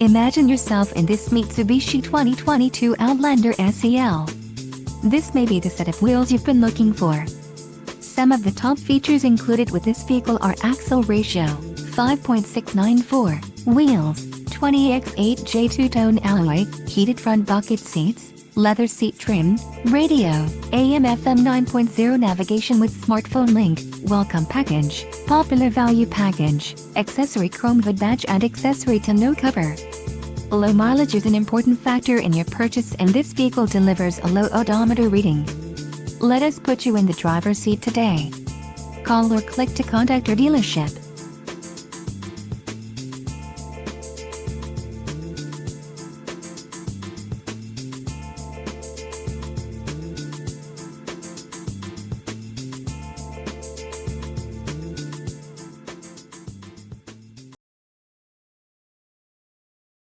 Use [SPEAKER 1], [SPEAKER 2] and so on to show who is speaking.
[SPEAKER 1] Imagine yourself in this Mitsubishi 2022 Outlander SEL. This may be the set of wheels you've been looking for. Some of the top features included with this vehicle are axle ratio, 5.694, wheels, 20x8J two-tone alloy, heated front bucket seats, leather seat trim, radio, AM/FM 9.0 navigation with smartphone link, welcome package, popular value package, accessory chrome hood badge and accessory tonneau cover. Low mileage is an important factor in your purchase, and this vehicle delivers a low odometer reading. Let us put you in the driver's seat today. Call or click to contact our dealership.